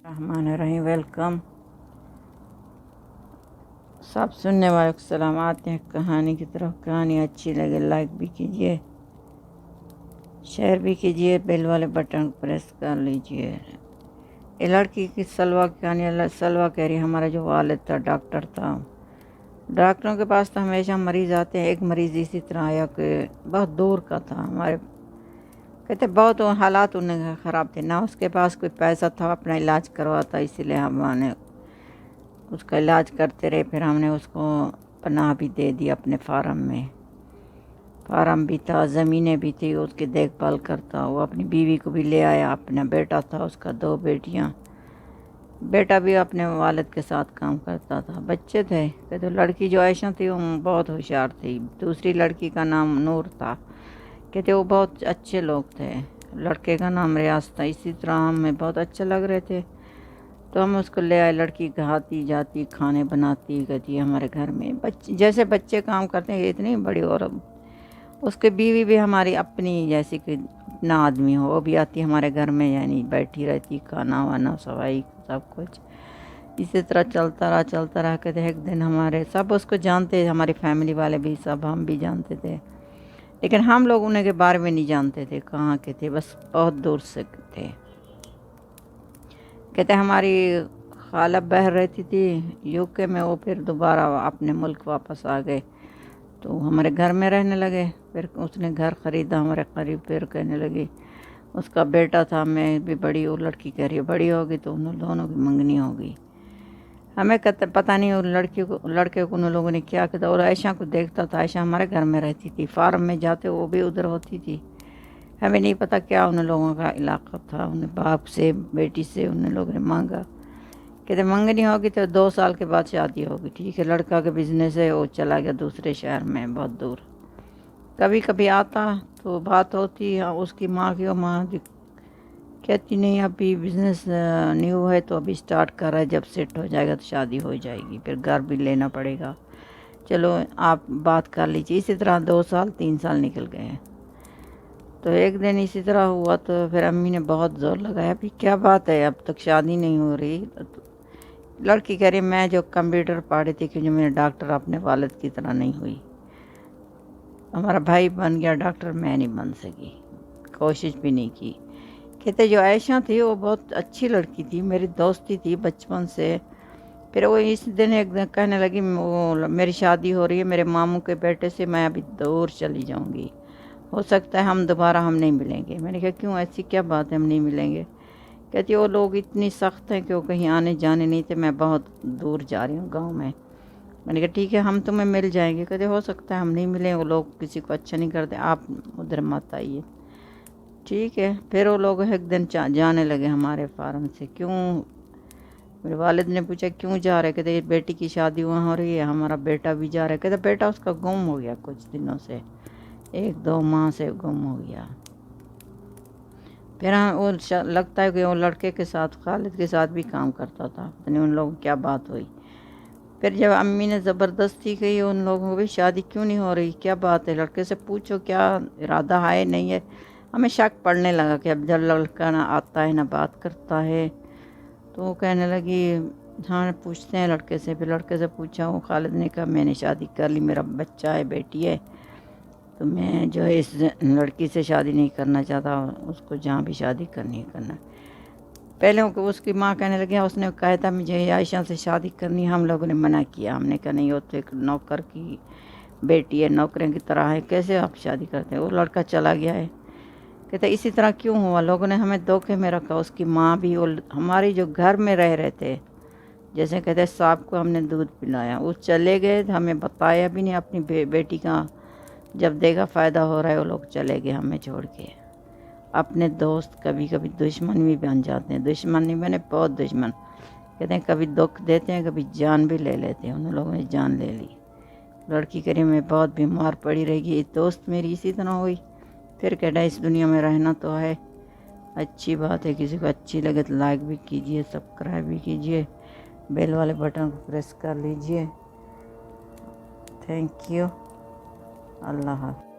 रहमान रहीम। Welcome सब सुनने वालों को सलाम। आते हैं कहानी की तरफ। कहानी अच्छी लगे लाइक भी कीजिए, शेयर भी कीजिए, बेल वाले बटन को प्रेस कर लीजिए। ये लड़की की सलवा की कहानी। सलवा कह रही हमारा जो वालिद था डॉक्टर था। डॉक्टरों के पास तो हमेशा मरीज़ आते हैं। एक मरीज़ इसी तरह आया कि बहुत दूर का था। हमारे कहते बहुत हालात उन्हें ख़राब थे, ना उसके पास कोई पैसा था अपना इलाज करवाता, इसीलिए हमने उसका इलाज करते रहे। फिर हमने उसको पनाह भी दे दी अपने फार्म में। फार्म भी था, ज़मीनें भी थी, उसकी देखभाल करता। वो अपनी बीवी को भी ले आया। अपना बेटा था उसका, 2 बेटियां। बेटा भी अपने वालिद के साथ काम करता था। बच्चे थे। कहते लड़की जो आयशा थी वो बहुत होशियार थी। दूसरी लड़की का नाम नूर था। कहते वो बहुत अच्छे लोग थे। लड़के का नाम रियाज था। इसी तरह हमें बहुत अच्छे लग रहे थे, तो हम उसको ले आए। लड़की खाती जाती, खाने बनाती, कहती हमारे घर में बच्चे जैसे बच्चे काम करते हैं, इतनी बड़ी। और उसके बीवी भी हमारी अपनी जैसी कि अपना आदमी हो। वो भी आती हमारे घर में, यानी बैठी रहती, खाना वाना सफाई सब कुछ। इसी तरह चलता रहा। कहते एक दिन हमारे सब उसको जानते, हमारी फैमिली वाले भी, सब हम भी जानते थे, लेकिन हम लोग उन्हें के बारे में नहीं जानते थे कहाँ के थे, बस बहुत दूर से थे। कहते हमारी खाला बह रहती थी यूके में, वो फिर दोबारा अपने मुल्क वापस आ गए, तो हमारे घर में रहने लगे। फिर उसने घर ख़रीदा हमारे करीब। फिर कहने लगी उसका बेटा था, मैं भी बड़ी, वो लड़की कह रही है बड़ी होगी तो उन दोनों की मंगनी होगी। हमें कहते पता नहीं उन लड़के को उन लोगों ने क्या कहता। और आयशा को देखता था। आयशा हमारे घर में रहती थी, फार्म में जाते वो भी उधर होती थी। हमें नहीं पता क्या उन लोगों का इलाका था। उन्हें बाप से बेटी से उन लोगों ने मांगा। कहते मंगनी होगी तो 2 साल के बाद शादी होगी। ठीक है, लड़का का बिजनेस है, वो चला गया दूसरे शहर में, बहुत दूर। कभी कभी आता तो बात होती। उसकी माँ की, माँ कहती नहीं अभी बिजनेस न्यू है तो अभी स्टार्ट कर रहा है, जब सेट हो जाएगा तो शादी हो जाएगी, फिर घर भी लेना पड़ेगा, चलो आप बात कर लीजिए। इसी तरह 2 साल 3 साल निकल गए। तो एक दिन इसी तरह हुआ, तो फिर अम्मी ने बहुत ज़ोर लगाया, अभी क्या बात है, अब तक शादी नहीं हो रही। तो लड़की कह रही मैं जो कंप्यूटर पढ़ी थी कि जो मेरे डॉक्टर अपने वालिद की तरह नहीं हुई। हमारा भाई बन गया डॉक्टर, मैं नहीं बन सकी, कोशिश भी नहीं की। कहते जो आयशा थी वो बहुत अच्छी लड़की थी, मेरी दोस्ती थी बचपन से। फिर वो इस दिन एक दिन कहने लगी वो मेरी शादी हो रही है मेरे मामू के बेटे से, मैं अभी दूर चली जाऊंगी, हो सकता है हम नहीं मिलेंगे। मैंने कहा क्यों, ऐसी क्या बात है हम नहीं मिलेंगे। कहती वो लोग इतनी सख्त हैं कि वो कहीं आने जाने नहीं थे, मैं बहुत दूर जा रही हूँ गांव में। मैंने कहा ठीक है हम तुम्हें मिल जाएंगे। कहते हो सकता है हम नहीं मिलें, वो लोग किसी को अच्छा नहीं करते, आप उधर मत आइए। ठीक है, फिर वो लोग एक दिन जाने लगे हमारे फार्म से। क्यों, मेरे वालिद ने पूछा क्यों जा रहे। कहते बेटी की शादी वहाँ हो रही है, हमारा बेटा भी जा रहा है। कहते बेटा उसका गुम हो गया कुछ दिनों से, 1-2 माह से गुम हो गया। फिर हाँ वो लगता है कि वो लड़के के साथ, खालिद के साथ भी काम करता था, पता नहीं उन लोगों की क्या बात हुई। फिर जब अम्मी ने ज़बरदस्ती की उन लोगों को भी शादी क्यों नहीं हो रही, क्या बात है, लड़के से पूछो क्या इरादा है नहीं है। हमें शक पड़ने लगा कि अब जब लड़का ना आता है ना बात करता है, तो वो कहने लगी हाँ पूछते हैं लड़के से। फिर लड़के से पूछा, वो खालिद ने कहा मैंने शादी कर ली, मेरा बच्चा है, बेटी है, तो मैं जो है इस लड़की से शादी नहीं करना चाहता, उसको जहाँ भी शादी करनी है करना। पहले उसकी माँ कहने लगी उसने कहा था मुझे आयशा से शादी करनी, हम लोगों ने मना किया। हमने कहा नहीं, वो तो एक नौकर की बेटी है, नौकरों की तरह है, कैसे आप शादी करते हैं। वो लड़का चला गया है। कहते इसी तरह क्यों हुआ, लोगों ने हमें धोखे में रखा। उसकी माँ भी, वो हमारी जो घर में रह रहे थे, जैसे कहते सांप को हमने दूध पिलाया, वो चले गए, हमें बताया भी नहीं। अपनी बेटी का जब देखा फ़ायदा हो रहा है, वो लोग चले गए हमें छोड़ के। अपने दोस्त कभी कभी दुश्मन भी बन जाते हैं, दुश्मन नहीं बने, बहुत दुश्मन। कहते हैं कभी दुख देते हैं, कभी जान भी ले लेते हैं। उन लोगों ने जान ले ली। लड़की करी मैं बहुत बीमार पड़ी रहेगी, दोस्त मेरी इसी तरह हुई। फिर कहता इस दुनिया में रहना तो है, अच्छी बात है, किसी को अच्छी लगे तो लाइक भी कीजिए, सब्सक्राइब भी कीजिए, बेल वाले बटन को प्रेस कर लीजिए। Thank you. अल्लाह हाफ़िज़।